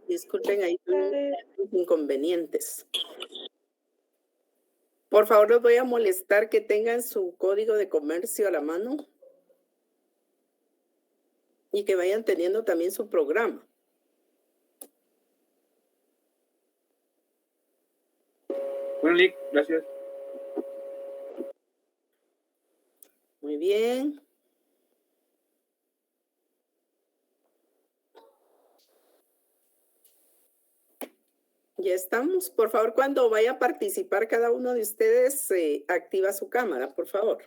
Disculpen ahí los inconvenientes. Por favor, los voy a molestar que tengan su código de comercio a la mano y que vayan teniendo también su programa. Bueno, Lick, gracias. Muy bien. Ya estamos. Por favor, cuando vaya a participar cada uno de ustedes, activa su cámara, por favor.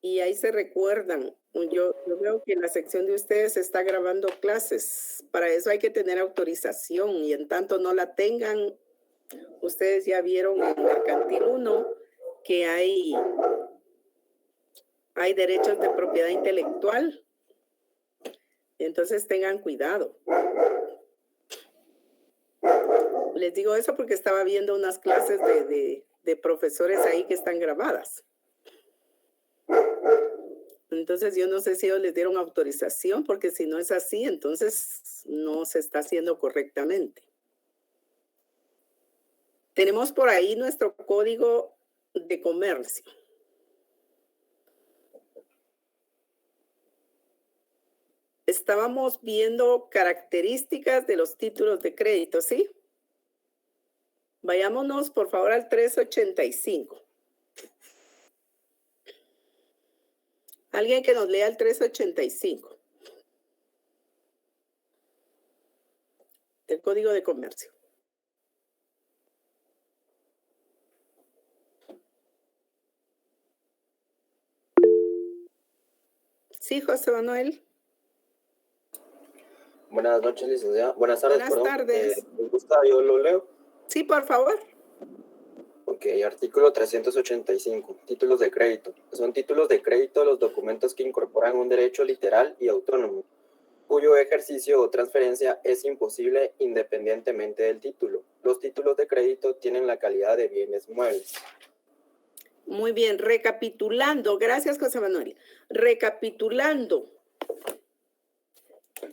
Y ahí se recuerdan. Yo veo que la sección de ustedes está grabando clases. Para eso hay que tener autorización y en tanto no la tengan, ustedes ya vieron en Mercantil 1 que hay derechos de propiedad intelectual. Entonces tengan cuidado. Les digo eso porque estaba viendo unas clases de profesores ahí que están grabadas. Entonces yo no sé si ellos les dieron autorización, porque si no es así, entonces no se está haciendo correctamente. Tenemos por ahí nuestro código de comercio. Estábamos viendo características de los títulos de crédito, ¿sí? Vayámonos, por favor, al 385. Alguien que nos lea el 385. Del Código de Comercio. Sí, José Manuel. Buenas noches, licenciada. Buenas tardes, Buenas tardes. ¿Me gusta? Yo lo leo. Sí, por favor. Ok, artículo 385, títulos de crédito. Son títulos de crédito los documentos que incorporan un derecho literal y autónomo, cuyo ejercicio o transferencia es imposible independientemente del título. Los títulos de crédito tienen la calidad de bienes muebles. Muy bien, recapitulando. Gracias, José Manuel. Recapitulando.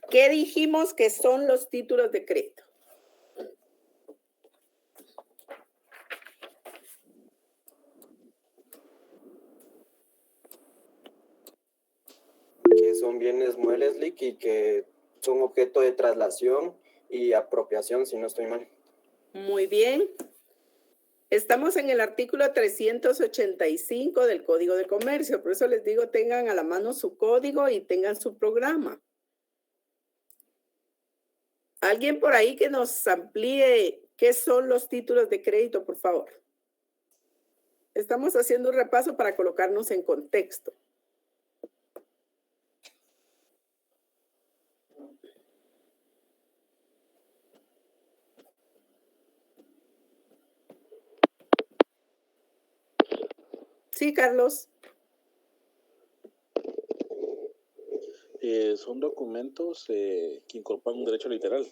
¿Qué dijimos que son los títulos de crédito? Que son bienes muebles, Lick, y que son objeto de traslación y apropiación, si no estoy mal. Muy bien. Estamos en el artículo 385 del Código de Comercio. Por eso les digo, tengan a la mano su código y tengan su programa. Alguien por ahí que nos amplíe qué son los títulos de crédito, por favor. Estamos haciendo un repaso para colocarnos en contexto. Sí, Carlos. Son documentos que incorporan un derecho literal.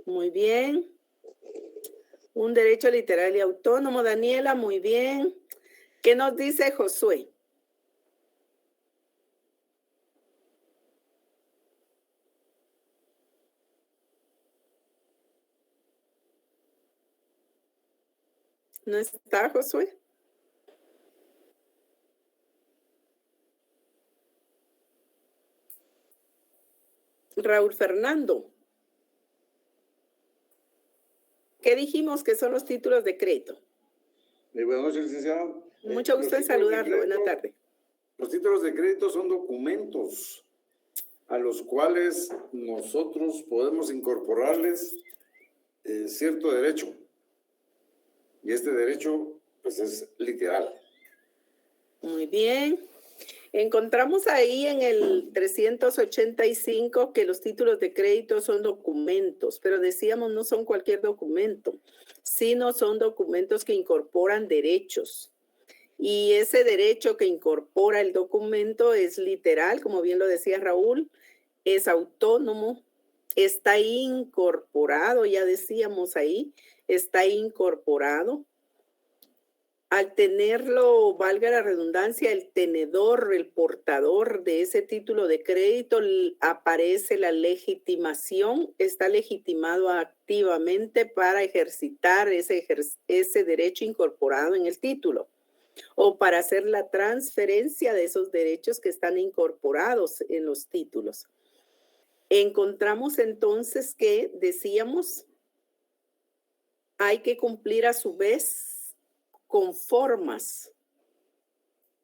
Muy bien. Un derecho literal y autónomo, Daniela, muy bien. ¿Qué nos dice Josué? ¿No está Josué? Raúl Fernando. ¿Qué dijimos que son los títulos de crédito? Buenas noches, licenciado. Mucho gusto en saludarlo. Buenas tardes. Los títulos de crédito son documentos a los cuales nosotros podemos incorporarles cierto derecho. Y este derecho, pues, es literal. Muy bien. Encontramos ahí en el 385 que los títulos de crédito son documentos, pero decíamos no son cualquier documento, sino son documentos que incorporan derechos. Y ese derecho que incorpora el documento es literal, como bien lo decía Raúl, es autónomo, está incorporado, ya decíamos ahí, está incorporado. al tenerlo, valga la redundancia, el tenedor, el portador de ese título de crédito, aparece la legitimación, está legitimado activamente para ejercitar ese derecho incorporado en el título o para hacer la transferencia de esos derechos que están incorporados en los títulos. Encontramos entonces que, decíamos, hay que cumplir a su vez con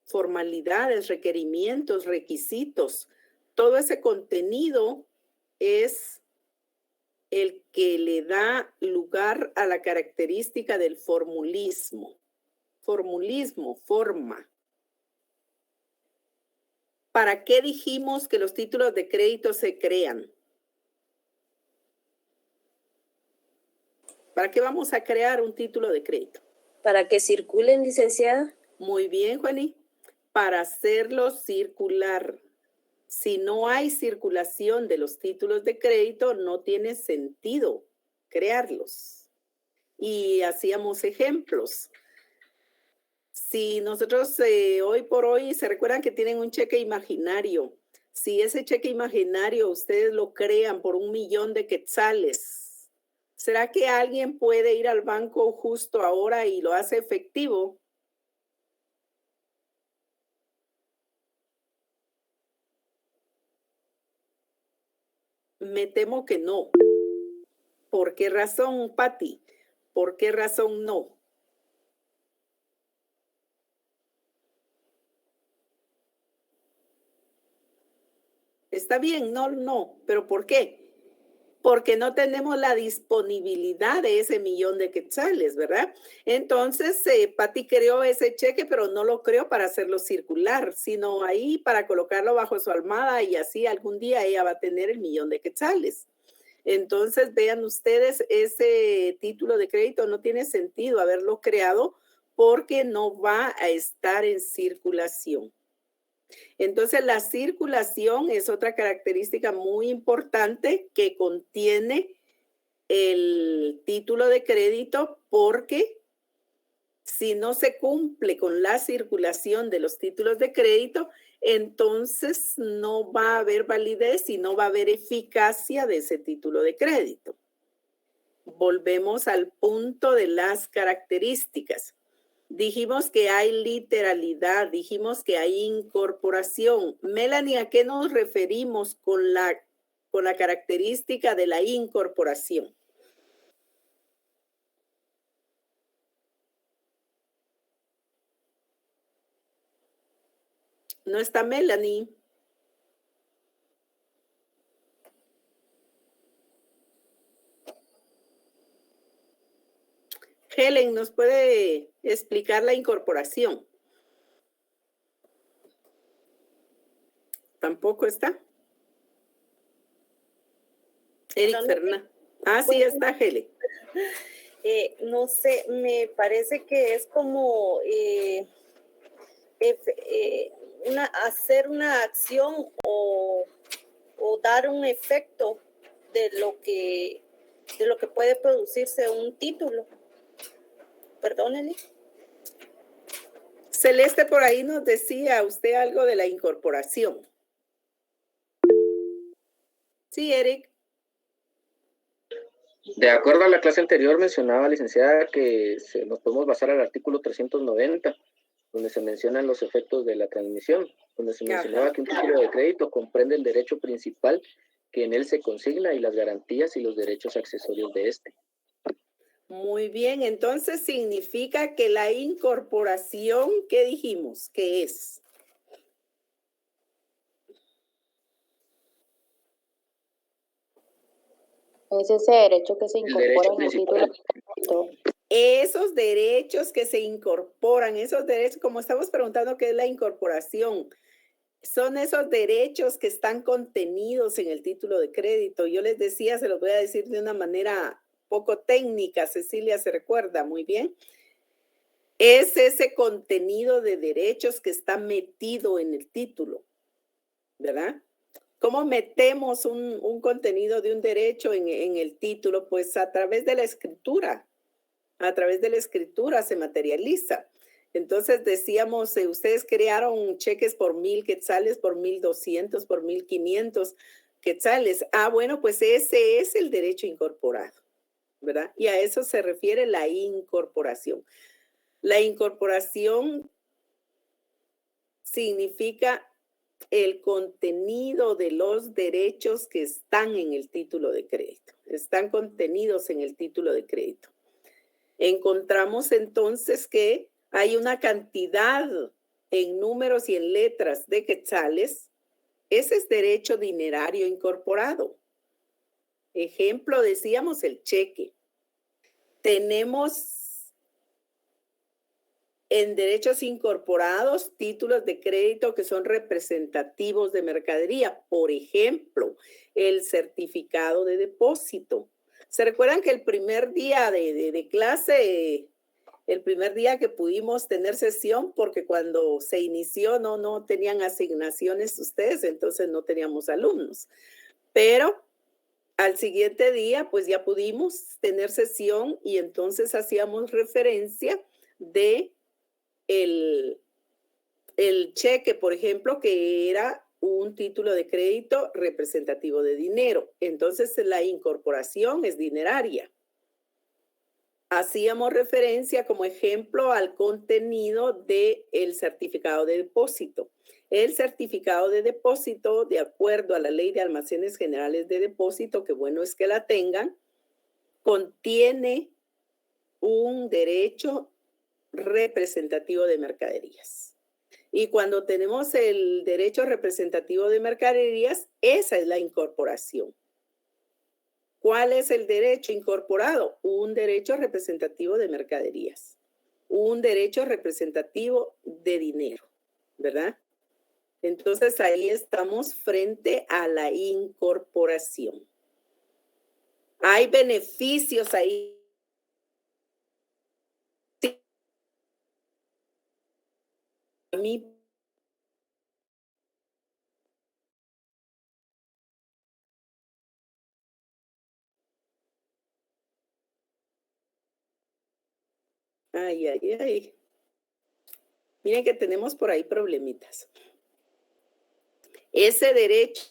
formalidades, requerimientos, requisitos. Todo ese contenido es el que le da lugar a la característica del formulismo. Formulismo, forma. ¿Para qué dijimos que los títulos de crédito se crean? ¿Para qué vamos a crear un título de crédito? Para que circulen, licenciada. Muy bien, Juaní. Para hacerlo circular. Si no hay circulación de los títulos de crédito, no tiene sentido crearlos. Y hacíamos ejemplos. Si nosotros hoy por hoy se recuerdan que tienen un cheque imaginario, si ese cheque imaginario ustedes lo crean por 1,000,000 de quetzales, ¿será que alguien puede ir al banco justo ahora y lo hace efectivo? Me temo que no. ¿Por qué razón, Patti? ¿Por qué razón no? Está bien, no, pero ¿por qué? Porque no tenemos la disponibilidad de ese 1,000,000 de quetzales, ¿verdad? Entonces, Patti creó ese cheque, pero no lo creó para hacerlo circular, sino ahí para colocarlo bajo su almohada y así algún día ella va a tener el 1,000,000 de quetzales. Entonces, vean ustedes, ese título de crédito no tiene sentido haberlo creado porque no va a estar en circulación. Entonces, la circulación es otra característica muy importante que contiene el título de crédito, porque si no se cumple con la circulación de los títulos de crédito, entonces no va a haber validez y no va a haber eficacia de ese título de crédito. Volvemos al punto de las características. Dijimos que hay literalidad, dijimos que hay incorporación. Melanie, ¿a qué nos referimos con la característica de la incorporación? No está Melanie. Helen, ¿nos puede explicar la incorporación? ¿Tampoco está? Eric Fernández. Ah, sí está, Helen. No sé, me parece que es como hacer una acción o dar un efecto de lo que puede producirse un título. Perdónenle. Celeste, por ahí nos decía usted algo de la incorporación. Sí, Eric. De acuerdo a la clase anterior, mencionaba, licenciada, que nos podemos basar al artículo 390, donde se mencionan los efectos de la transmisión, donde se mencionaba que un título de crédito comprende el derecho principal que en él se consigna y las garantías y los derechos accesorios de este. Muy bien, entonces significa que la incorporación, ¿qué dijimos? ¿Qué es? Es ese derecho que se incorpora en el título de crédito. Esos derechos que se incorporan, esos derechos, como estamos preguntando qué es la incorporación, son esos derechos que están contenidos en el título de crédito. Yo les decía, se los voy a decir de una manera poco técnica, Cecilia se recuerda muy bien. Es ese contenido de derechos que está metido en el título, ¿verdad? ¿Cómo metemos un contenido de un derecho en el título? Pues a través de la escritura. A través de la escritura se materializa. Entonces decíamos, ustedes crearon cheques por 1,000 quetzales, por 1,200, por 1,500 quetzales. Bueno, pues ese es el derecho incorporado, ¿verdad? Y a eso se refiere la incorporación. La incorporación significa el contenido de los derechos que están en el título de crédito. Están contenidos en el título de crédito. Encontramos entonces que hay una cantidad en números y en letras de quetzales. Ese es derecho dinerario incorporado. Ejemplo, decíamos el cheque. Tenemos en derechos incorporados títulos de crédito que son representativos de mercadería. Por ejemplo, el certificado de depósito. ¿Se recuerdan que el primer día de clase, el primer día que pudimos tener sesión, porque cuando se inició no tenían asignaciones ustedes, entonces no teníamos alumnos? Pero al siguiente día, pues ya pudimos tener sesión y entonces hacíamos referencia de el cheque, por ejemplo, que era un título de crédito representativo de dinero. Entonces, la incorporación es dineraria. Hacíamos referencia como ejemplo al contenido del certificado de depósito. El certificado de depósito, de acuerdo a la Ley de Almacenes Generales de Depósito, que bueno es que la tengan, contiene un derecho representativo de mercaderías. Y cuando tenemos el derecho representativo de mercaderías, esa es la incorporación. ¿Cuál es el derecho incorporado? Un derecho representativo de mercaderías, un derecho representativo de dinero, ¿verdad? Entonces ahí estamos frente a la incorporación. Hay beneficios ahí. A mí ay. Miren que tenemos por ahí problemitas. Ese derecho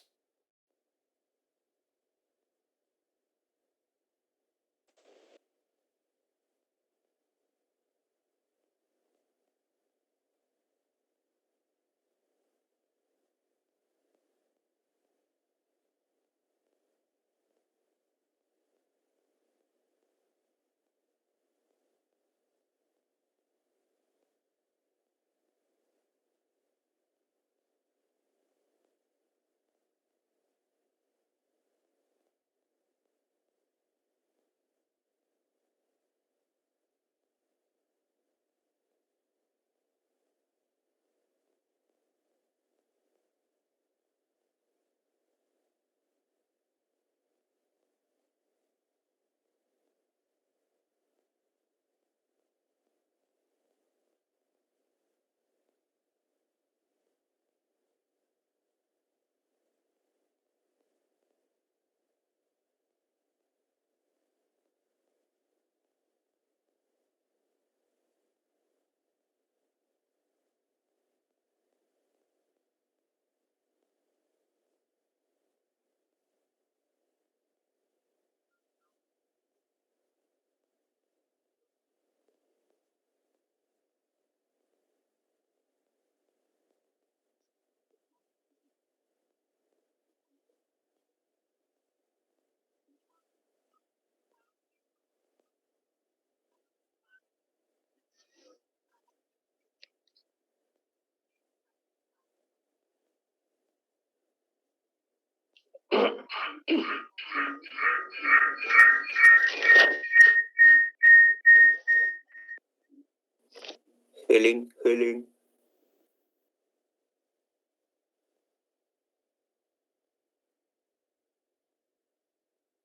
Helen.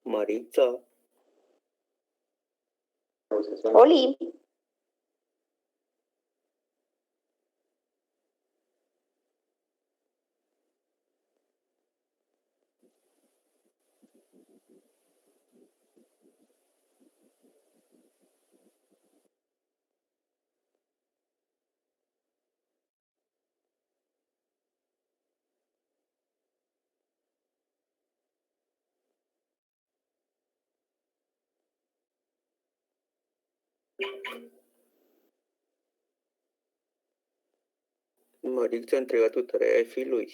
Maritza. Oli. Maritza, entrega tu tarea de filo y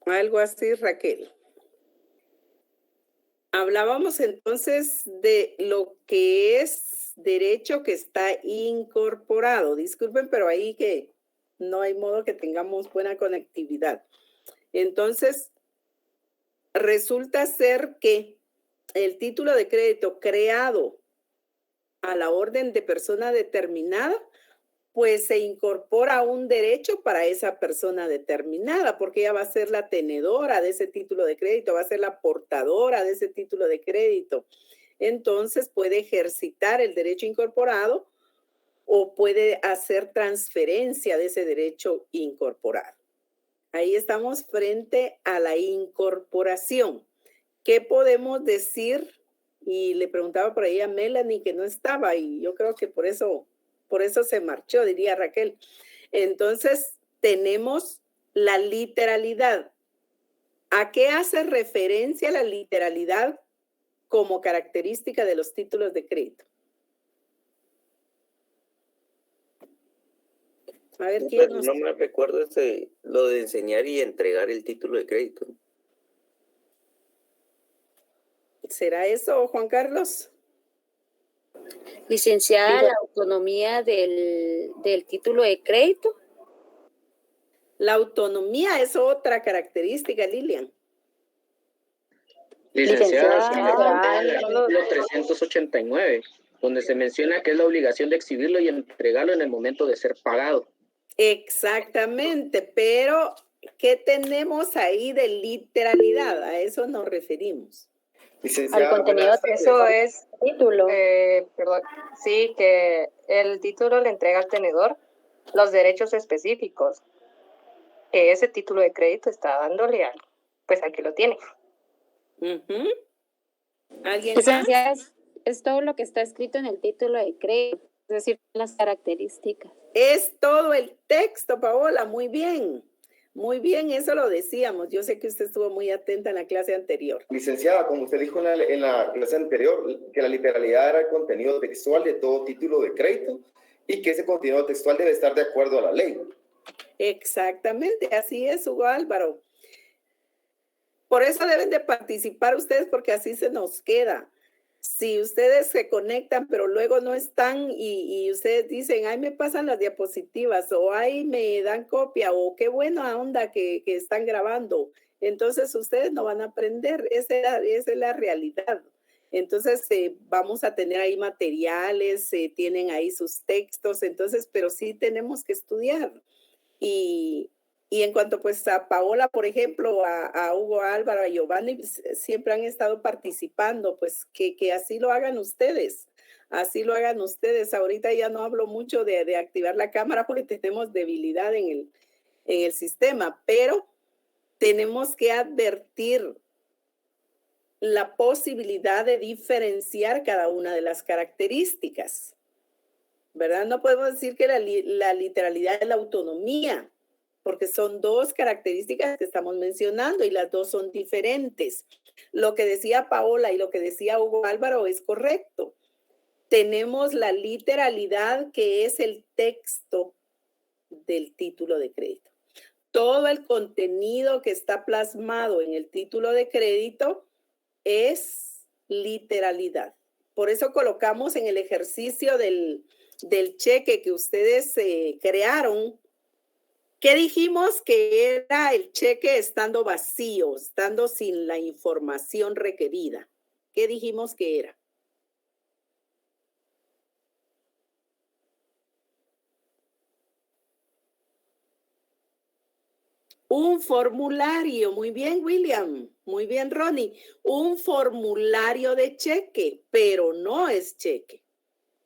Algo así, Raquel. Hablábamos entonces de lo que es derecho que está incorporado. Disculpen, pero ahí que no hay modo que tengamos buena conectividad. Entonces, resulta ser que el título de crédito creado a la orden de persona determinada, pues se incorpora un derecho para esa persona determinada, porque ella va a ser la tenedora de ese título de crédito, va a ser la portadora de ese título de crédito. Entonces puede ejercitar el derecho incorporado o puede hacer transferencia de ese derecho incorporado. Ahí estamos frente a la incorporación. ¿Qué podemos decir? Y le preguntaba por ahí a Melanie que no estaba y yo creo que por eso se marchó, diría Raquel. Entonces, tenemos la literalidad. ¿A qué hace referencia la literalidad como característica de los títulos de crédito? A ver, ¿quién nos... No me recuerdo lo de enseñar y entregar el título de crédito. ¿Será eso, Juan Carlos? Licenciada, la autonomía del título de crédito. La autonomía es otra característica, Lilian. Licenciada, el artículo 389, donde se menciona que es la obligación de exhibirlo y entregarlo en el momento de ser pagado. Exactamente, pero ¿qué tenemos ahí de literalidad? A eso nos referimos. Al contenido. Eso es título. Perdón, sí, que el título le entrega al tenedor los derechos específicos que ese título de crédito está dándole al, pues al que lo tiene. ¿Alguien Licenciada, es todo lo que está escrito en el título de crédito, es decir, las características. Es todo el texto, Paola, muy bien. Muy bien, eso lo decíamos. Yo sé que usted estuvo muy atenta en la clase anterior. Licenciada, como usted dijo en la clase anterior, que la literalidad era el contenido textual de todo título de crédito y que ese contenido textual debe estar de acuerdo a la ley. Exactamente, así es, Hugo Álvaro. Por eso deben de participar ustedes, porque así se nos queda. Si ustedes se conectan, pero luego no están y ustedes dicen, ay, me pasan las diapositivas, o ay, me dan copia, o qué buena onda que están grabando, entonces ustedes no van a aprender. Esa es la realidad. Entonces vamos a tener ahí materiales, tienen ahí sus textos, entonces, pero sí tenemos que estudiar. Y en cuanto pues a Paola, por ejemplo, a Hugo Álvaro, a Giovanni, siempre han estado participando, pues que así lo hagan ustedes, así lo hagan ustedes. Ahorita ya no hablo mucho de activar la cámara porque tenemos debilidad en el sistema, pero tenemos que advertir la posibilidad de diferenciar cada una de las características, ¿verdad? No podemos decir que la literalidad es la autonomía, porque son dos características que estamos mencionando y las dos son diferentes. Lo que decía Paola y lo que decía Hugo Álvaro es correcto. Tenemos la literalidad, que es el texto del título de crédito. Todo el contenido que está plasmado en el título de crédito es literalidad. Por eso colocamos en el ejercicio del cheque que ustedes crearon. ¿Qué dijimos que era el cheque estando vacío, estando sin la información requerida? ¿Qué dijimos que era? Un formulario. Muy bien, William. Muy bien, Ronnie. Un formulario de cheque, pero no es cheque.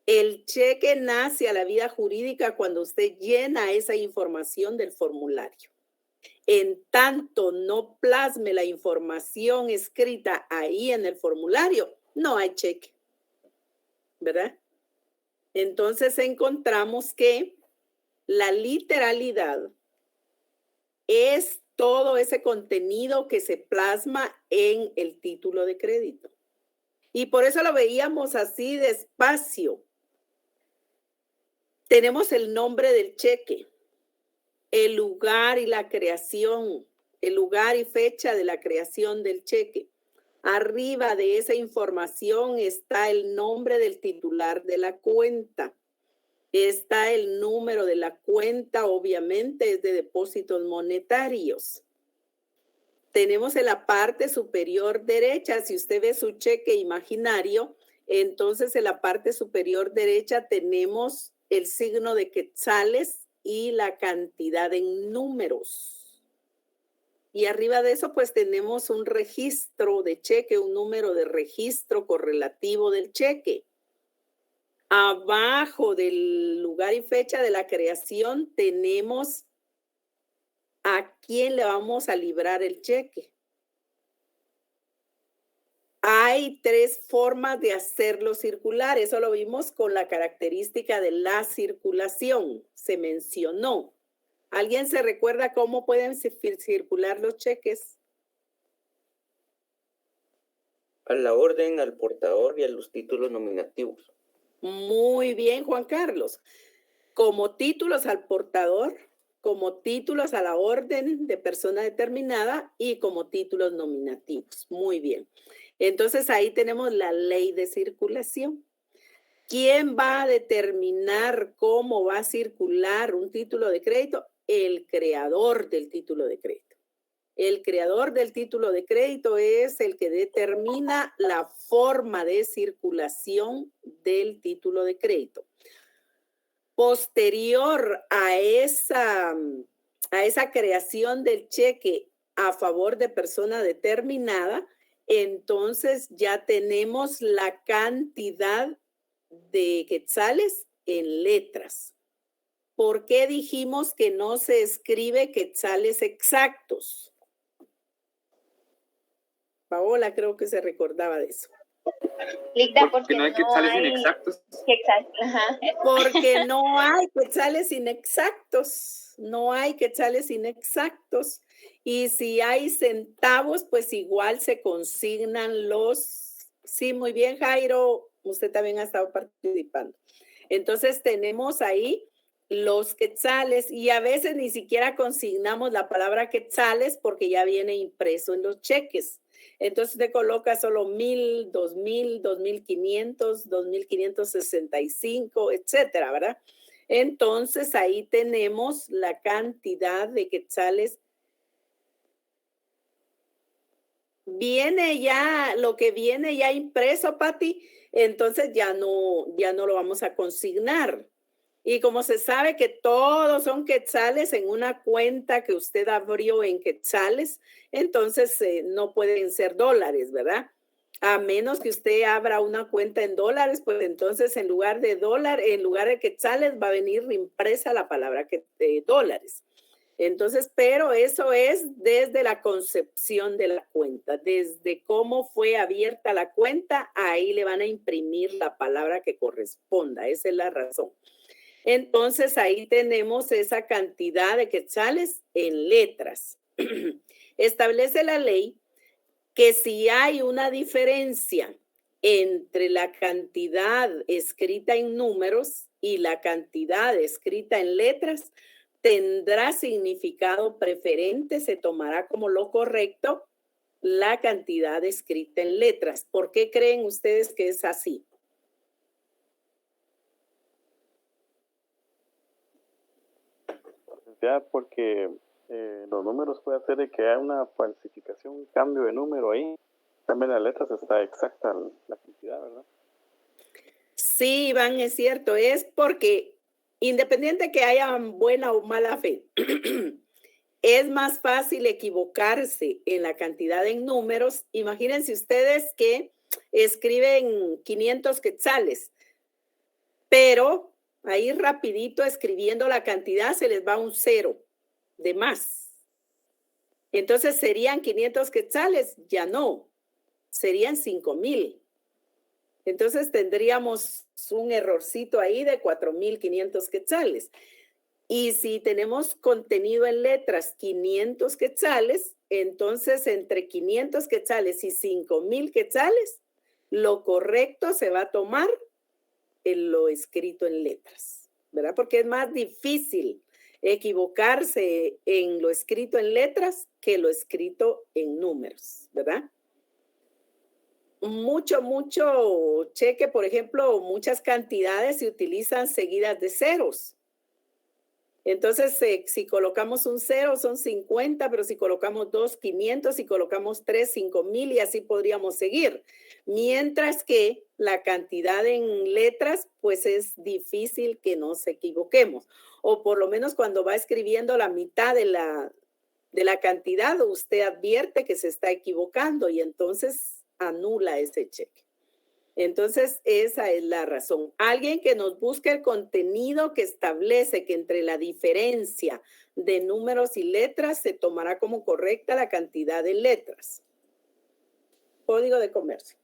El cheque nace a la vida jurídica cuando usted llena esa información del formulario. En tanto no plasme la información escrita ahí en el formulario, no hay cheque, ¿verdad? Entonces encontramos que la literalidad es todo ese contenido que se plasma en el título de crédito. Y por eso lo veíamos así despacio. Tenemos el nombre del cheque, el lugar y la creación, el lugar y fecha de la creación del cheque. Arriba de esa información está el nombre del titular de la cuenta. Está el número de la cuenta, obviamente es de depósitos monetarios. Tenemos en la parte superior derecha, si usted ve su cheque imaginario, entonces en la parte superior derecha tenemos el signo de quetzales y la cantidad en números. Y arriba de eso pues tenemos un registro de cheque, un número de registro correlativo del cheque. Abajo del lugar y fecha de la creación tenemos a quién le vamos a librar el cheque. Hay 3 formas de hacerlo circular. Eso lo vimos con la característica de la circulación. Se mencionó. ¿Alguien se recuerda cómo pueden circular los cheques? A la orden, al portador y a los títulos nominativos. Muy bien, Juan Carlos. Como títulos al portador, como títulos a la orden de persona determinada y como títulos nominativos. Muy bien. Entonces ahí tenemos la ley de circulación. ¿Quién va a determinar cómo va a circular un título de crédito? El creador del título de crédito. El creador del título de crédito es el que determina la forma de circulación del título de crédito. Posterior a esa creación del cheque a favor de persona determinada, entonces ya tenemos la cantidad de quetzales en letras. ¿Por qué dijimos que no se escribe quetzales exactos? Paola creo que se recordaba de eso. Ligda, porque no hay quetzales inexactos. Porque no hay quetzales inexactos. No hay quetzales inexactos. Y si hay centavos, pues igual se consignan los... Sí, muy bien, Jairo. Usted también ha estado participando. Entonces tenemos ahí los quetzales y a veces ni siquiera consignamos la palabra quetzales porque ya viene impreso en los cheques. Entonces usted coloca solo 1,000, 2,000, 2,500, 2,565, etcétera, ¿verdad? Entonces ahí tenemos la cantidad de quetzales. Viene ya, lo que viene ya impreso, Pati, entonces ya no lo vamos a consignar. Y como se sabe que todos son quetzales en una cuenta que usted abrió en quetzales, entonces no pueden ser dólares, ¿verdad? A menos que usted abra una cuenta en dólares, pues entonces en lugar de dólar, en lugar de quetzales va a venir impresa la palabra dólares. Entonces, pero eso es desde la concepción de la cuenta, desde cómo fue abierta la cuenta, ahí le van a imprimir la palabra que corresponda, esa es la razón. Entonces, ahí tenemos esa cantidad de quetzales en letras. Establece la ley que si hay una diferencia entre la cantidad escrita en números y la cantidad escrita en letras, tendrá significado preferente, se tomará como lo correcto la cantidad escrita en letras. ¿Por qué creen ustedes que es así? Ya, porque los números puede hacer de que haya una falsificación, un cambio de número ahí. También las letras está exacta la cantidad, ¿verdad? Sí, Iván, es cierto. Es porque independiente que haya buena o mala fe, es más fácil equivocarse en la cantidad en números. Imagínense ustedes que escriben 500 quetzales, pero ahí rapidito escribiendo la cantidad se les va un 0 de más. Entonces serían 500 quetzales, ya no, serían 5,000. Entonces tendríamos un errorcito ahí de 4,500 quetzales. Y si tenemos contenido en letras 500 quetzales, entonces entre 500 quetzales y 5,000 quetzales, lo correcto se va a tomar en lo escrito en letras, ¿verdad? Porque es más difícil equivocarse en lo escrito en letras que lo escrito en números, ¿verdad? Mucho cheque, por ejemplo, muchas cantidades se utilizan seguidas de ceros. Entonces, si colocamos un 0 son 50, pero si colocamos 2, 500, si colocamos 3, 5,000 y así podríamos seguir. Mientras que la cantidad en letras, pues es difícil que nos equivoquemos. O por lo menos cuando va escribiendo la mitad de la cantidad, usted advierte que se está equivocando y entonces anula ese cheque. Entonces, esa es la razón. Alguien que nos busque el contenido que establece que entre la diferencia de números y letras se tomará como correcta la cantidad de letras. Código de comercio.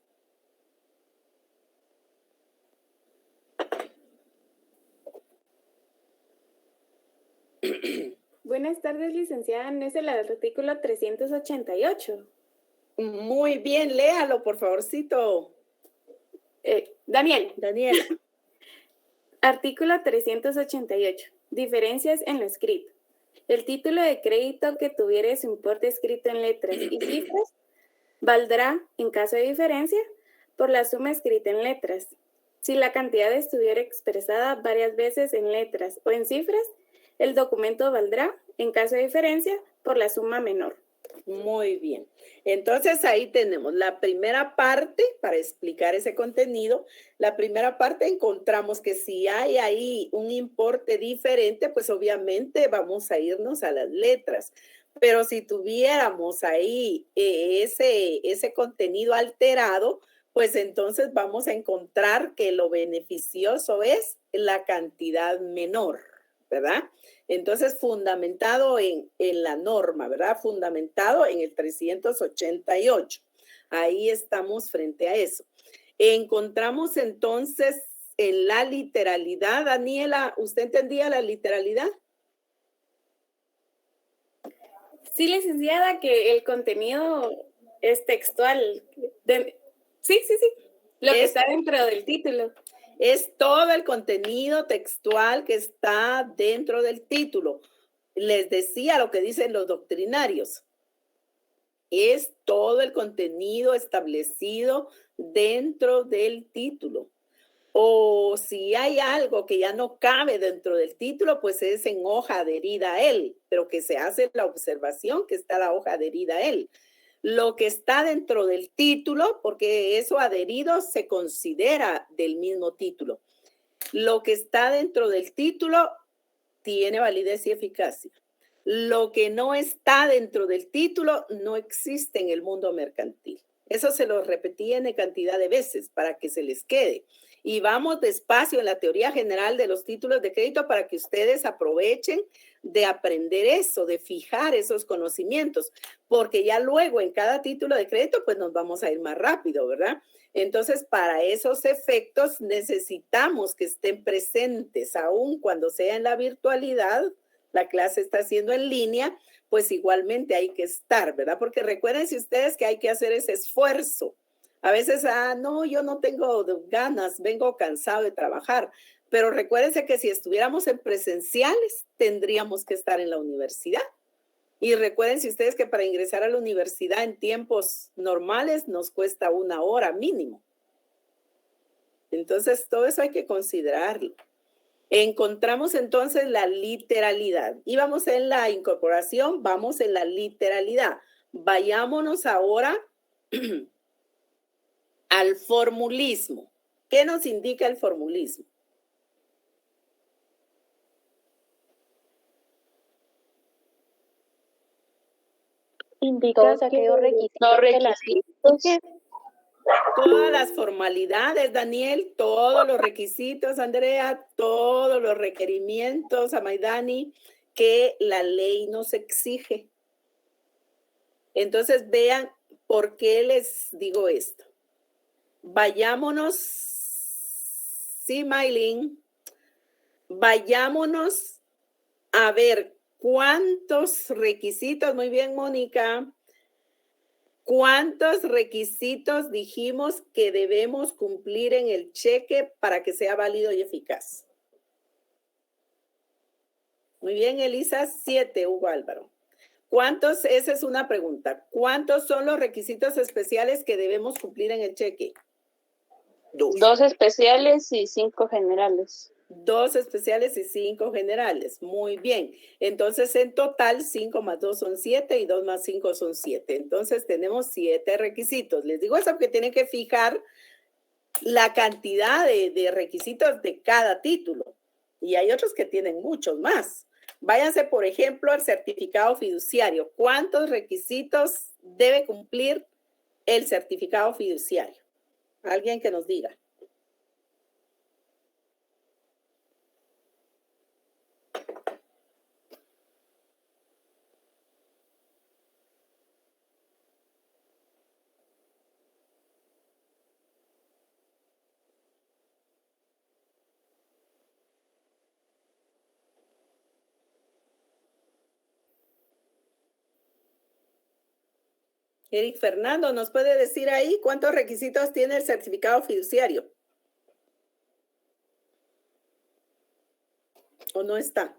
Buenas tardes, licenciada. ¿No es el artículo 388? Muy bien, léalo, por favorcito. Daniel. Daniel. Artículo 388. Diferencias en lo escrito. El título de crédito que tuviere su importe escrito en letras y cifras valdrá, en caso de diferencia, por la suma escrita en letras. Si la cantidad estuviera expresada varias veces en letras o en cifras, el documento valdrá, en caso de diferencia, por la suma menor. Muy bien. Entonces ahí tenemos la primera parte para explicar ese contenido. La primera parte encontramos que si hay ahí un importe diferente, pues obviamente vamos a irnos a las letras. Pero si tuviéramos ahí ese contenido alterado, pues entonces vamos a encontrar que lo beneficioso es la cantidad menor, ¿verdad? Entonces, fundamentado en la norma, ¿verdad? Fundamentado en el 388. Ahí estamos frente a eso. Encontramos entonces en la literalidad, Daniela, ¿usted entendía la literalidad? Sí, licenciada, que el contenido es textual. Sí. Lo que está dentro del título. Es todo el contenido textual que está dentro del título. Les decía lo que dicen los doctrinarios. Es todo el contenido establecido dentro del título. O si hay algo que ya no cabe dentro del título, pues es en hoja adherida a él, pero que se hace la observación que está la hoja adherida a él. Lo que está dentro del título, porque eso adherido se considera del mismo título. Lo que está dentro del título tiene validez y eficacia. Lo que no está dentro del título no existe en el mundo mercantil. Eso se lo repetí en cantidad de veces para que se les quede. Y vamos despacio en la teoría general de los títulos de crédito para que ustedes aprovechen de aprender eso, de fijar esos conocimientos, porque ya luego en cada título de crédito pues nos vamos a ir más rápido, ¿verdad? Entonces, para esos efectos necesitamos que estén presentes, aun cuando sea en la virtualidad, la clase está siendo en línea, pues igualmente hay que estar, ¿verdad? Porque recuerden ustedes que hay que hacer ese esfuerzo. A veces, no, yo no tengo ganas, vengo cansado de trabajar. Pero recuérdense que si estuviéramos en presenciales, tendríamos que estar en la universidad. Y recuérdense ustedes que para ingresar a la universidad en tiempos normales nos cuesta 1 hora mínimo. Entonces, todo eso hay que considerarlo. Encontramos entonces la literalidad. Íbamos en la incorporación, vamos en la literalidad. Vayámonos ahora al formulismo. ¿Qué nos indica el formulismo? Indica aquellos requisitos. Todas las formalidades, Daniel, todos los requisitos, Andrea, todos los requerimientos, Amaidani, que la ley nos exige. Entonces, vean por qué les digo esto. Vayámonos, sí, Maylin, vayámonos A ver, ¿cuántos requisitos? Muy bien, Mónica. ¿Cuántos requisitos dijimos que debemos cumplir en el cheque para que sea válido y eficaz? Muy bien, Elisa, 7, Hugo Álvaro. ¿Cuántos? Esa es una pregunta. ¿Cuántos son los requisitos especiales que debemos cumplir en el cheque? 2 especiales y 5 generales. 2 especiales y 5 generales. Muy bien. Entonces, en total, 5 más 2 son 7 y 2 más 5 son 7. Entonces, tenemos 7 requisitos. Les digo eso porque tienen que fijar la cantidad de requisitos de cada título. Y hay otros que tienen muchos más. Váyanse, por ejemplo, al certificado fiduciario. ¿Cuántos requisitos debe cumplir el certificado fiduciario? Alguien que nos diga. Eric Fernando, ¿nos puede decir ahí cuántos requisitos tiene el certificado fiduciario? ¿O no está?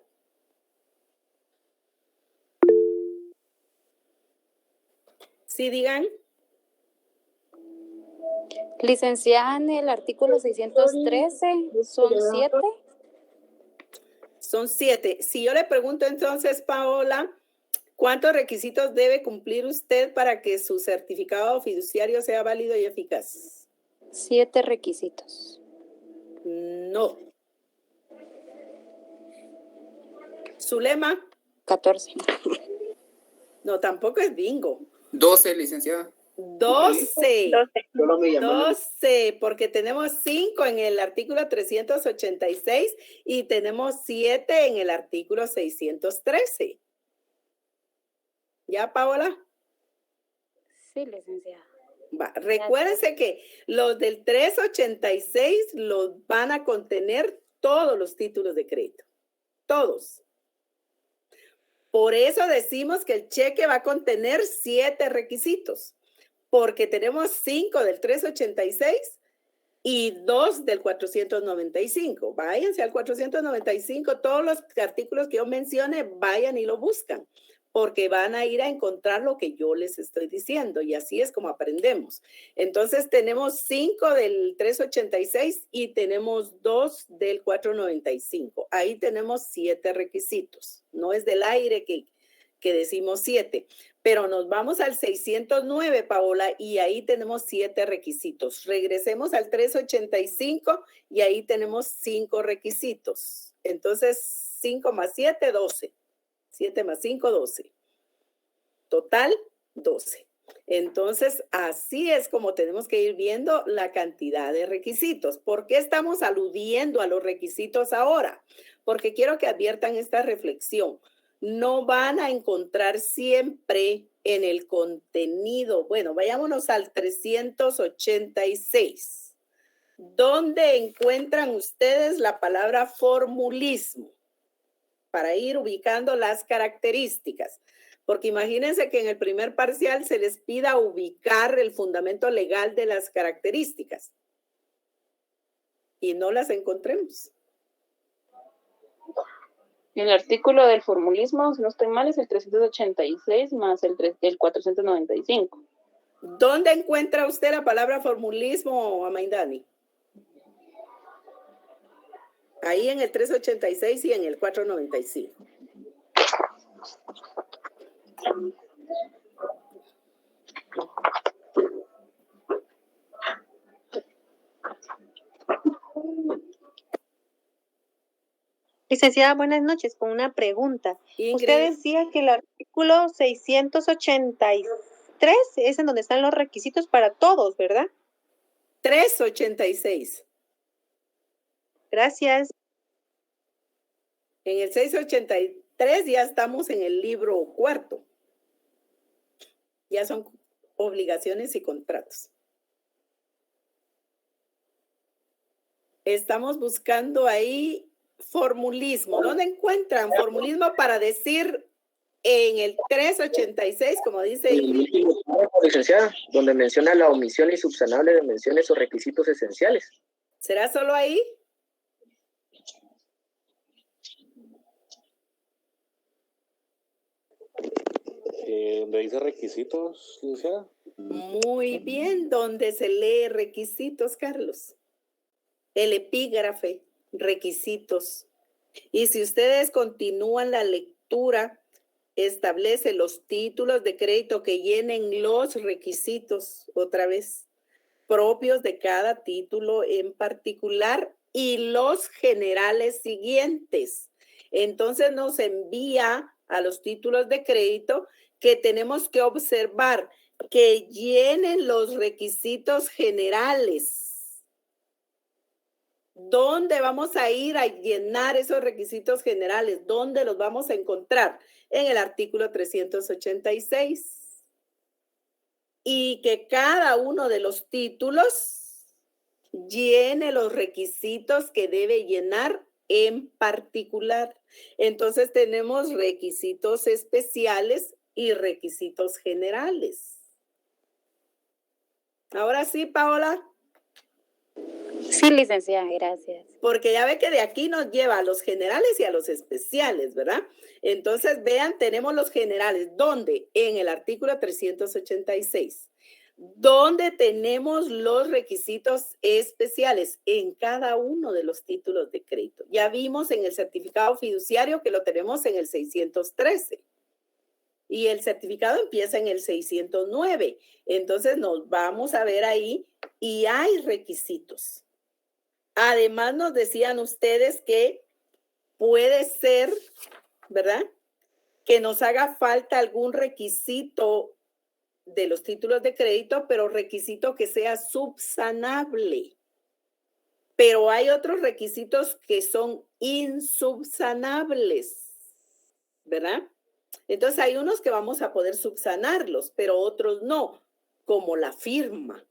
Sí, digan. Licenciada, en el artículo 613, ¿son 7? Son 7. Si yo le pregunto entonces, Paola, ¿cuántos requisitos debe cumplir usted para que su certificado fiduciario sea válido y eficaz? 7 requisitos. No. ¿Zulema? 14. No, tampoco es bingo. 12, licenciada. 12, porque tenemos 5 en el artículo 386 y tenemos 7 en el artículo 613. ¿Ya, Paola? Sí, licenciada. Recuérdense que los del 386 los van a contener todos los títulos de crédito. Todos. Por eso decimos que el cheque va a contener 7 requisitos, porque tenemos 5 del 386 y 2 del 495. Váyanse al 495, todos los artículos que yo mencione, vayan y lo buscan, porque van a ir a encontrar lo que yo les estoy diciendo y así es como aprendemos. Entonces tenemos 5 del 386 y tenemos 2 del 495. Ahí tenemos 7 requisitos. No es del aire que decimos 7, pero nos vamos al 609, Paola, y ahí tenemos 7 requisitos. Regresemos al 385 y ahí tenemos 5 requisitos. Entonces, 5 más 7, 12. 7 más 5, 12. Total, 12. Entonces, así es como tenemos que ir viendo la cantidad de requisitos. ¿Por qué estamos aludiendo a los requisitos ahora? Porque quiero que adviertan esta reflexión. No van a encontrar siempre en el contenido. Bueno, vayámonos al 386. ¿Dónde encuentran ustedes la palabra formulismo? Para ir ubicando las características. Porque imagínense que en el primer parcial se les pida ubicar el fundamento legal de las características. Y no las encontremos. El artículo del formulismo, si no estoy mal, es el 386 más el 495. ¿Dónde encuentra usted la palabra formulismo, Amaindani? Ahí en el 386 y en el 495. Licenciada, buenas noches, con una pregunta. Ingrid. Usted decía que el artículo 683 es en donde están los requisitos para todos, ¿verdad? 386. Gracias. En el 683 ya estamos en el libro cuarto. Ya son obligaciones y contratos. Estamos buscando ahí formulismo. ¿Dónde encuentran formulismo para decir en el 386, como dice Ingrid? Licenciada, donde menciona la omisión insubsanable de menciones o requisitos esenciales. ¿Será solo ahí? Donde dice requisitos, licenciada. Muy bien, donde se lee requisitos, Carlos. El epígrafe, requisitos. Y si ustedes continúan la lectura, establece los títulos de crédito que llenen los requisitos, otra vez, propios de cada título en particular y los generales siguientes. Entonces nos envía a los títulos de crédito que tenemos que observar que llenen los requisitos generales. ¿Dónde vamos a ir a llenar esos requisitos generales? ¿Dónde los vamos a encontrar? En el artículo 386. Y que cada uno de los títulos llene los requisitos que debe llenar en particular. Entonces tenemos requisitos especiales y requisitos generales. Ahora sí, Paola. Sí, licenciada, gracias. Porque ya ve que de aquí nos lleva a los generales y a los especiales, ¿verdad? Entonces, vean, tenemos los generales. ¿Dónde? En el artículo 386. ¿Dónde tenemos los requisitos especiales? En cada uno de los títulos de crédito. Ya vimos en el certificado fiduciario que lo tenemos en el 613. Y el certificado empieza en el 609. Entonces, nos vamos a ver ahí y hay requisitos. Además, nos decían ustedes que puede ser, ¿verdad?, que nos haga falta algún requisito de los títulos de crédito, pero requisito que sea subsanable. Pero hay otros requisitos que son insubsanables, ¿verdad? Entonces, hay unos que vamos a poder subsanarlos, pero otros no, como la firma.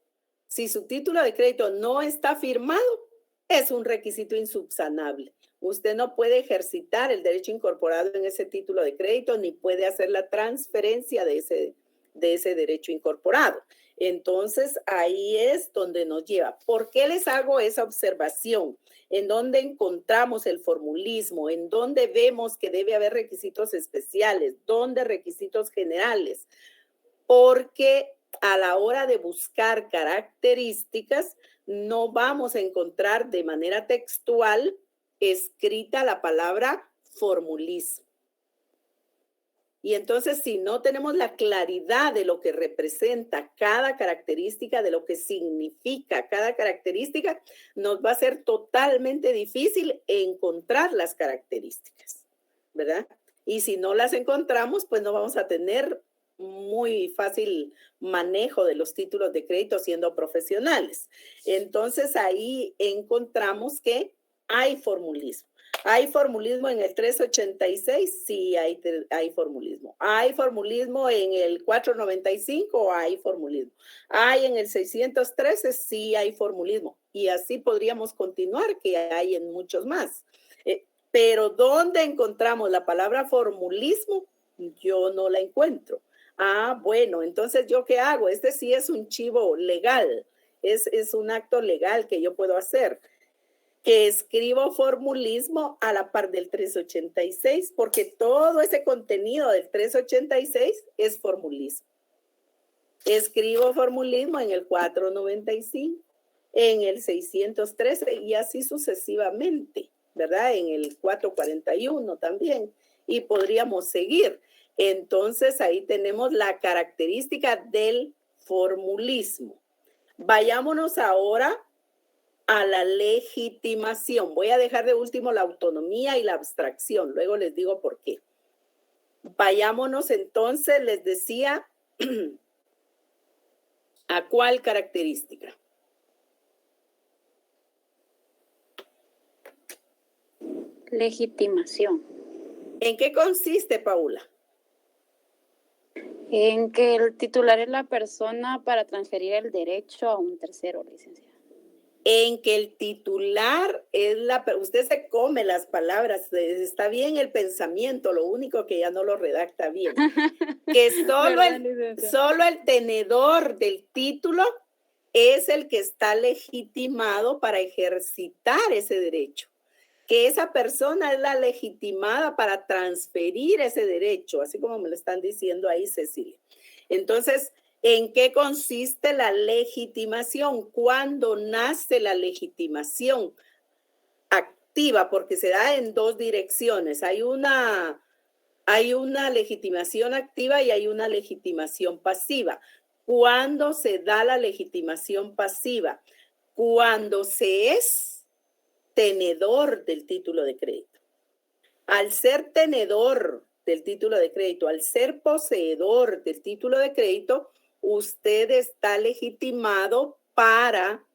Si su título de crédito no está firmado, es un requisito insubsanable. Usted no puede ejercitar el derecho incorporado en ese título de crédito ni puede hacer la transferencia de ese derecho incorporado. Entonces, ahí es donde nos lleva. ¿Por qué les hago esa observación? En dónde encontramos el formulismo, en dónde vemos que debe haber requisitos especiales, dónde requisitos generales. Porque a la hora de buscar características, no vamos a encontrar de manera textual escrita la palabra formulismo. Y entonces, si no tenemos la claridad de lo que representa cada característica, de lo que significa cada característica, nos va a ser totalmente difícil encontrar las características, ¿verdad? Y si no las encontramos, pues no vamos a tener muy fácil manejo de los títulos de crédito siendo profesionales. Entonces, ahí encontramos que hay formulismo. ¿Hay formulismo en el 386? Sí, hay formulismo. ¿Hay formulismo en el 495? Hay formulismo. ¿Hay en el 613? Sí, hay formulismo. Y así podríamos continuar, que hay en muchos más. Pero ¿dónde encontramos la palabra formulismo? Yo no la encuentro. Ah, bueno, entonces, ¿yo qué hago? Este sí es un chivo legal. Es un acto legal que yo puedo hacer. Que escribo formulismo a la par del 386, porque todo ese contenido del 386 es formulismo. Escribo formulismo en el 495, en el 613 y así sucesivamente, ¿verdad? En el 441 también, y podríamos seguir. Entonces, ahí tenemos la característica del formulismo. Vayámonos ahora a la legitimación. Voy a dejar de último la autonomía y la abstracción. Luego les digo por qué. Vayámonos entonces, les decía, ¿a cuál característica? Legitimación. ¿En qué consiste, Paula? En que el titular es la persona para transferir el derecho a un tercero, licenciada. en que el titular es usted se come las palabras, está bien el pensamiento, lo único que ya no lo redacta bien. Que solo el tenedor del título es el que está legitimado para ejercitar ese derecho. Que esa persona es la legitimada para transferir ese derecho, así como me lo están diciendo ahí, Cecilia. Entonces, ¿en qué consiste la legitimación? ¿Cuándo nace la legitimación activa? Porque se da en dos direcciones. Hay una legitimación activa y hay una legitimación pasiva. ¿Cuándo se da la legitimación pasiva? Cuando se es tenedor del título de crédito. Al ser tenedor del título de crédito, al ser poseedor del título de crédito, usted está legitimado para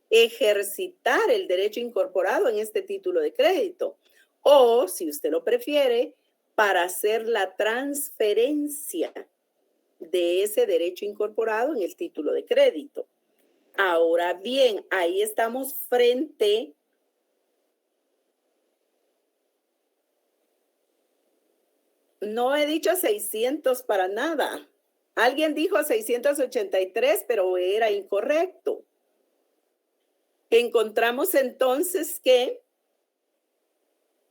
ejercitar el derecho incorporado en este título de crédito. O, si usted lo prefiere, para hacer la transferencia de ese derecho incorporado en el título de crédito. Ahora bien, ahí estamos frente no he dicho 600 para nada. Alguien dijo 683, pero era incorrecto. Encontramos entonces que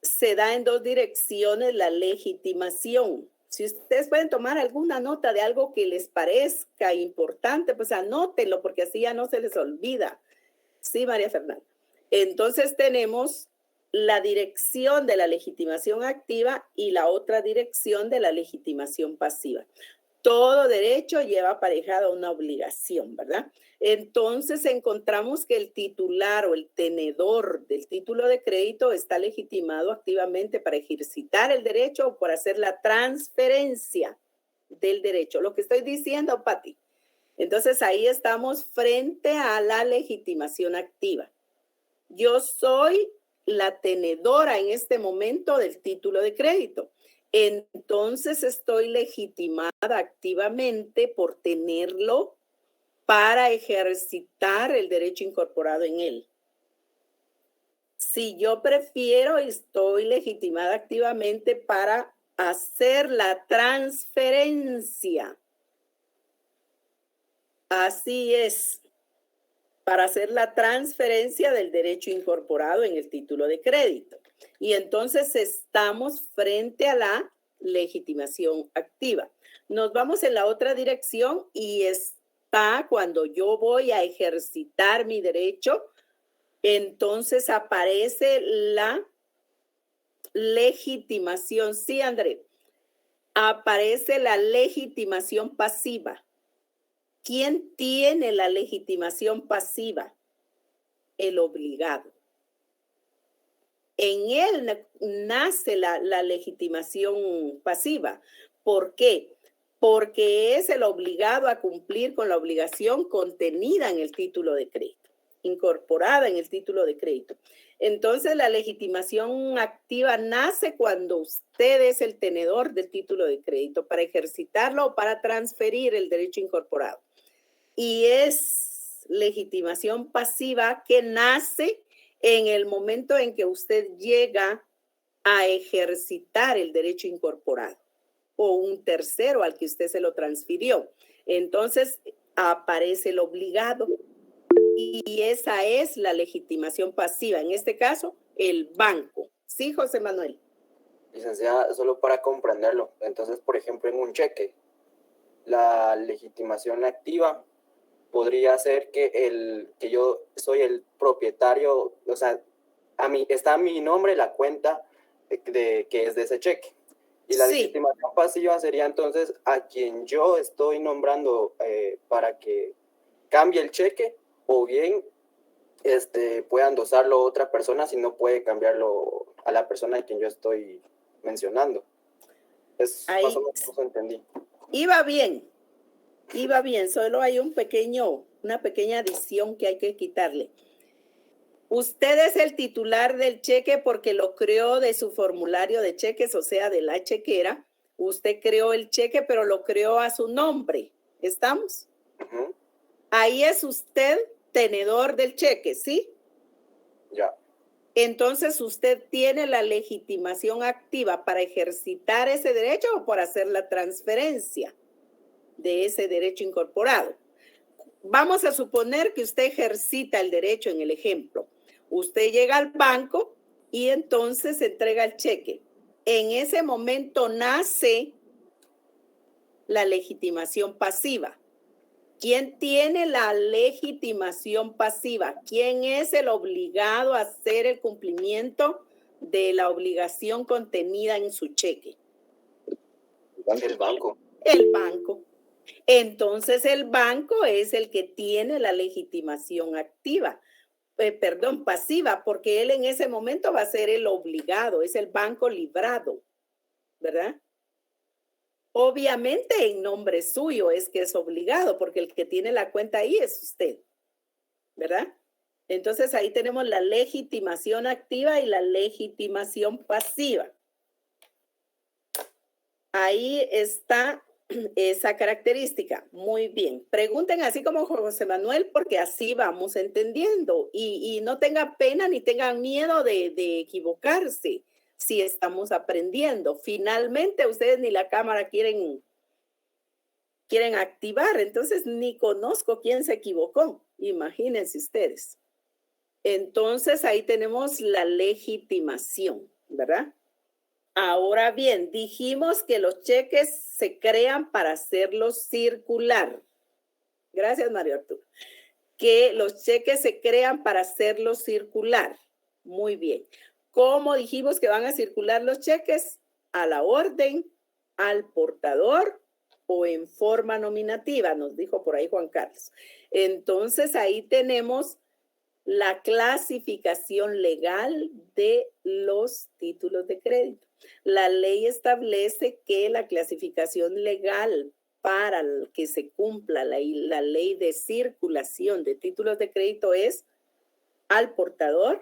se da en dos direcciones la legitimación. Si ustedes pueden tomar alguna nota de algo que les parezca importante, pues anótenlo porque así ya no se les olvida. Sí, María Fernanda. Entonces tenemos la dirección de la legitimación activa y la otra dirección de la legitimación pasiva. Todo derecho lleva aparejada una obligación, ¿verdad? Entonces encontramos que el titular o el tenedor del título de crédito está legitimado activamente para ejercitar el derecho o por hacer la transferencia del derecho. Lo que estoy diciendo, Pati. Entonces ahí estamos frente a la legitimación activa. Yo soy la tenedora en este momento del título de crédito. Entonces estoy legitimada activamente por tenerlo para ejercitar el derecho incorporado en él. Si yo prefiero, estoy legitimada activamente para hacer la transferencia. Así es, para hacer la transferencia del derecho incorporado en el título de crédito. Y entonces estamos frente a la legitimación activa. Nos vamos en la otra dirección y está cuando yo voy a ejercitar mi derecho, entonces aparece la legitimación. Sí, André, aparece la legitimación pasiva. ¿Quién tiene la legitimación pasiva? El obligado. En él nace la legitimación pasiva. ¿Por qué? Porque es el obligado a cumplir con la obligación contenida en el título de crédito, incorporada en el título de crédito. Entonces, la legitimación activa nace cuando usted es el tenedor del título de crédito para ejercitarlo o para transferir el derecho incorporado. Y es legitimación pasiva que nace en el momento en que usted llega a ejercitar el derecho incorporado o un tercero al que usted se lo transfirió. Entonces aparece el obligado y esa es la legitimación pasiva. En este caso, el banco. Sí, José Manuel. Licenciada, solo para comprenderlo. Entonces, por ejemplo, en un cheque, la legitimación activa podría ser que yo soy el propietario, o sea, está a mi nombre la cuenta que es de ese cheque. Y la legitimación pasiva sería entonces a quien yo estoy nombrando para que cambie el cheque o bien pueda endosarlo otra persona si no puede cambiarlo a la persona a quien yo estoy mencionando. Ahí, más o menos eso entendí. Iba bien, solo hay una pequeña adición que hay que quitarle. Usted es el titular del cheque porque lo creó de su formulario de cheques, o sea, de la chequera. Usted creó el cheque, pero lo creó a su nombre. ¿Estamos? Uh-huh. Ahí es usted tenedor del cheque, ¿sí? Ya. Entonces, ¿usted tiene la legitimación activa para ejercitar ese derecho o por hacer la transferencia de ese derecho incorporado? Vamos a suponer que usted ejercita el derecho en el ejemplo. Usted llega al banco y entonces entrega el cheque. En ese momento nace la legitimación pasiva. ¿Quién tiene la legitimación pasiva? ¿Quién es el obligado a hacer el cumplimiento de la obligación contenida en su cheque? El banco. El banco. Entonces el banco es el que tiene la legitimación activa, pasiva, porque él en ese momento va a ser el obligado, es el banco librado, ¿verdad? Obviamente en nombre suyo es que es obligado, porque el que tiene la cuenta ahí es usted, ¿verdad? Entonces ahí tenemos la legitimación activa y la legitimación pasiva. Ahí está esa característica. Muy bien. Pregunten así como José Manuel, porque así vamos entendiendo. Y no tengan pena ni tengan miedo de equivocarse si estamos aprendiendo. Finalmente, ustedes ni la cámara quieren activar. Entonces, ni conozco quién se equivocó. Imagínense ustedes. Entonces, ahí tenemos la legitimación, ¿verdad? Ahora bien, dijimos que los cheques se crean para hacerlos circular. Gracias, Mario Arturo. Que los cheques se crean para hacerlos circular. Muy bien. ¿Cómo dijimos que van a circular los cheques? A la orden, al portador o en forma nominativa, nos dijo por ahí Juan Carlos. Entonces, ahí tenemos la clasificación legal de los títulos de crédito. La ley establece que la clasificación legal para que se cumpla la ley de circulación de títulos de crédito es al portador,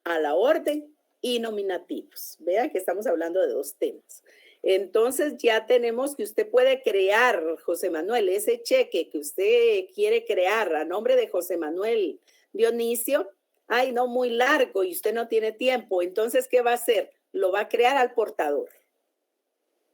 a la orden y nominativos. Vean que estamos hablando de dos temas. Entonces ya tenemos que usted puede crear, José Manuel, ese cheque que usted quiere crear a nombre de José Manuel Dionisio. Ay, no, muy largo y usted no tiene tiempo. Entonces, ¿qué va a hacer? Lo va a crear al portador.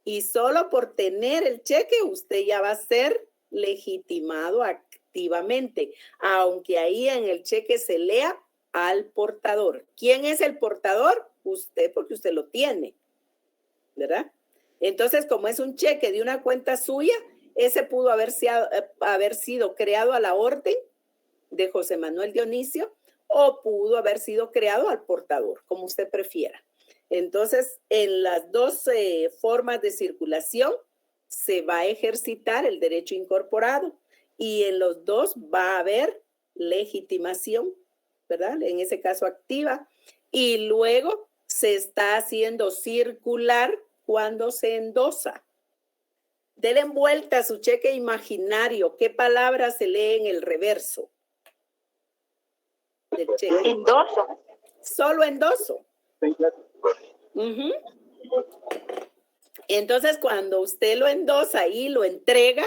Y solo por tener el cheque, usted ya va a ser legitimado activamente, aunque ahí en el cheque se lea al portador. ¿Quién es el portador? Usted, porque usted lo tiene, ¿verdad? Entonces, como es un cheque de una cuenta suya, ese pudo haber sido creado a la orden de José Manuel Dionisio o pudo haber sido creado al portador, como usted prefiera. Entonces, en las dos formas de circulación se va a ejercitar el derecho incorporado y en los dos va a haber legitimación, ¿verdad? En ese caso activa. Y luego se está haciendo circular cuando se endosa. Denle vuelta a su cheque imaginario. ¿Qué palabra se lee en el reverso del cheque? Endoso. Solo endoso. Uh-huh. Entonces, cuando usted lo endosa y lo entrega,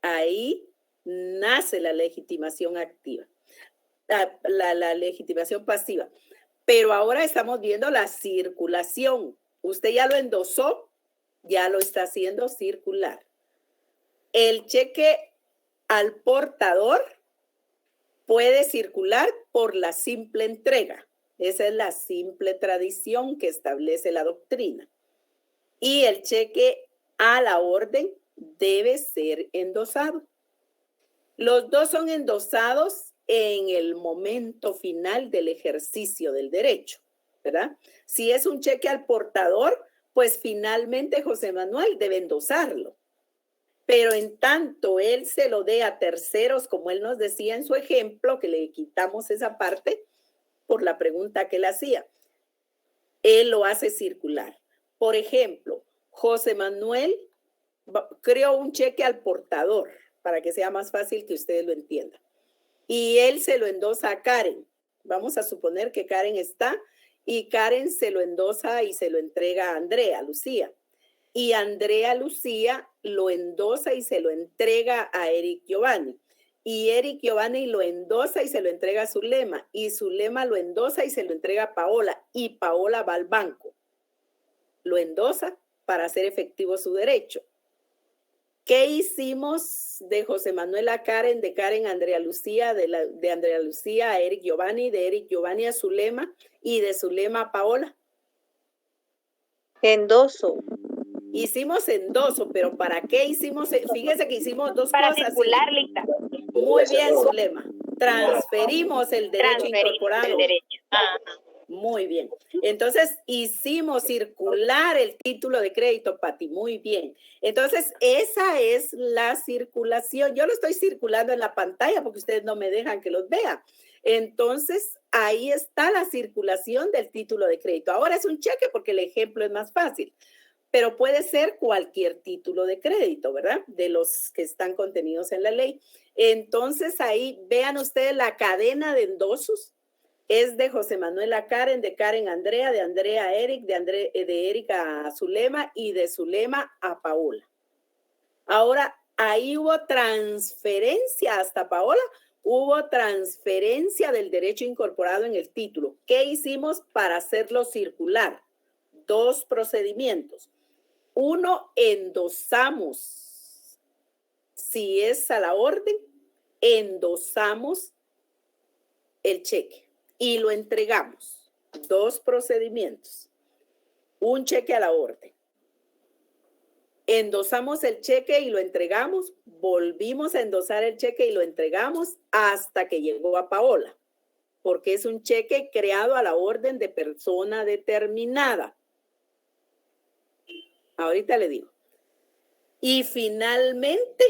ahí nace la legitimación activa, la legitimación pasiva. Pero ahora estamos viendo la circulación. Usted ya lo endosó, ya lo está haciendo circular. El cheque al portador puede circular por la simple entrega. Esa es la simple tradición que establece la doctrina. Y el cheque a la orden debe ser endosado. Los dos son endosados en el momento final del ejercicio del derecho, ¿verdad? Si es un cheque al portador, pues finalmente José Manuel debe endosarlo. Pero en tanto él se lo dé a terceros, como él nos decía en su ejemplo, que le quitamos esa parte, por la pregunta que él hacía, él lo hace circular. Por ejemplo, José Manuel creó un cheque al portador para que sea más fácil que ustedes lo entiendan. Y él se lo endosa a Karen. Vamos a suponer que Karen está y Karen se lo endosa y se lo entrega a Andrea Lucía. Y Andrea Lucía lo endosa y se lo entrega a Eric Giovanni. y Eric Giovanni lo endosa y se lo entrega a Zulema, y Zulema lo endosa y se lo entrega a Paola, y Paola va al banco. Lo endosa para hacer efectivo su derecho. ¿Qué hicimos de José Manuel a Karen, de Karen a Andrea Lucía, de Andrea Lucía a Eric Giovanni, de Eric Giovanni a Zulema y de Zulema a Paola? Endoso. Hicimos endoso, pero ¿para qué hicimos? Fíjese que hicimos dos para cosas. circular, Lita. Muy bien, Zulema. Transferimos el derecho incorporado. El derecho. Ajá. Muy bien. Entonces, hicimos circular el título de crédito, Pati. Muy bien. Entonces, esa es la circulación. Yo lo estoy circulando en la pantalla porque ustedes no me dejan que los vea. Entonces, ahí está la circulación del título de crédito. Ahora es un cheque porque el ejemplo es más fácil, pero puede ser cualquier título de crédito, ¿verdad? De los que están contenidos en la ley. Entonces, ahí vean ustedes la cadena de endosos. Es de José Manuel a Karen, de Karen a Andrea, de Andrea a Eric, de Eric a Zulema y de Zulema a Paola. Ahora, ahí hubo transferencia hasta Paola, hubo transferencia del derecho incorporado en el título. ¿Qué hicimos para hacerlo circular? Dos procedimientos. Uno, endosamos. Si es a la orden, endosamos el cheque y lo entregamos. Dos procedimientos. Un cheque a la orden. Endosamos el cheque y lo entregamos. Volvimos a endosar el cheque y lo entregamos hasta que llegó a Paola, porque es un cheque creado a la orden de persona determinada. Ahorita le digo. Y finalmente,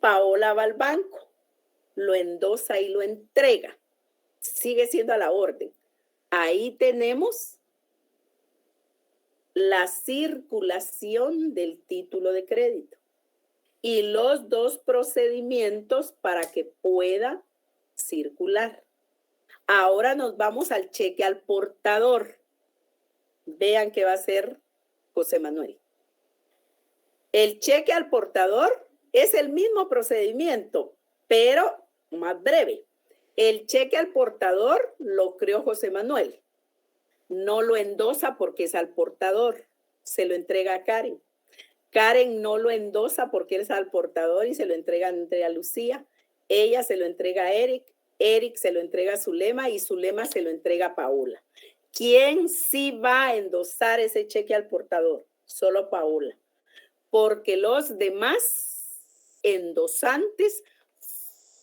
Paola va al banco, lo endosa y lo entrega. Sigue siendo a la orden. Ahí tenemos la circulación del título de crédito y los dos procedimientos para que pueda circular. Ahora nos vamos al cheque al portador. Vean qué va a hacer José Manuel. El cheque al portador es el mismo procedimiento, pero más breve. El cheque al portador lo creó José Manuel. No lo endosa porque es al portador. Se lo entrega a Karen. Karen no lo endosa porque es al portador y se lo entrega a Andrea Lucía. Ella se lo entrega a Eric. Eric se lo entrega a Zulema y Zulema se lo entrega a Paola. ¿Quién sí va a endosar ese cheque al portador? Solo Paola. Porque los demás endosantes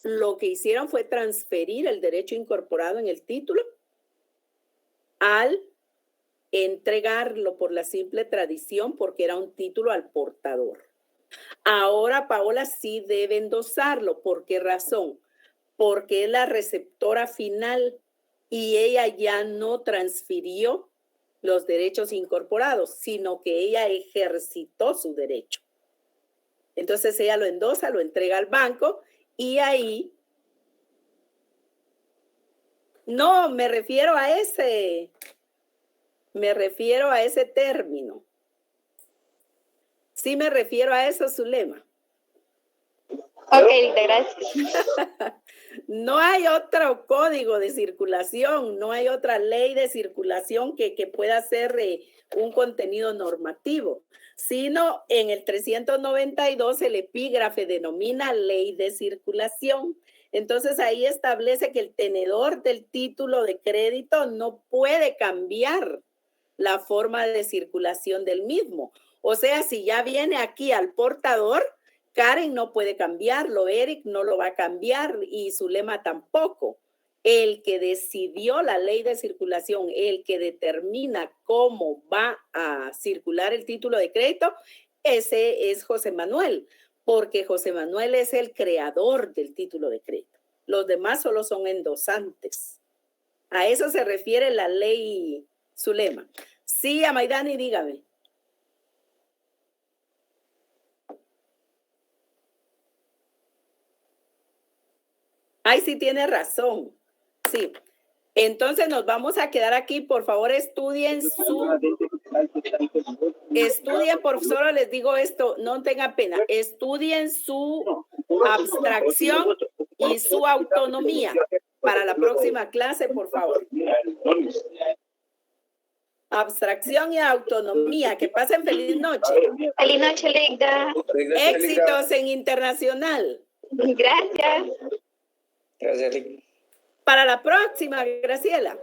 lo que hicieron fue transferir el derecho incorporado en el título al entregarlo por la simple tradición porque era un título al portador. Ahora Paola sí debe endosarlo. ¿Por qué razón? Porque es la receptora final y ella ya no transfirió los derechos incorporados, sino que ella ejercitó su derecho. Entonces ella lo endosa, lo entrega al banco y ahí, no, me refiero a ese término. Sí me refiero a eso, Zulema. Ok, gracias. No hay otro código de circulación, no hay otra ley de circulación que pueda ser un contenido normativo, sino en el 392 el epígrafe denomina ley de circulación. Entonces ahí establece que el tenedor del título de crédito no puede cambiar la forma de circulación del mismo. O sea, si ya viene aquí al portador, Karen no puede cambiarlo, Eric no lo va a cambiar y Zulema tampoco. El que decidió la ley de circulación, el que determina cómo va a circular el título de crédito, ese es José Manuel, porque José Manuel es el creador del título de crédito. Los demás solo son endosantes. A eso se refiere la ley Zulema. Sí, Amaidani, dígame. Ay, sí tiene razón. Sí. Entonces nos vamos a quedar aquí. Por favor, estudien, por solo les digo esto, no tengan pena. Estudien su abstracción y su autonomía. Para la próxima clase, por favor. Abstracción y autonomía. Que pasen feliz noche. Feliz noche, Ligda. Éxitos en internacional. Gracias. Gracias, Lick. Para la próxima, Graciela.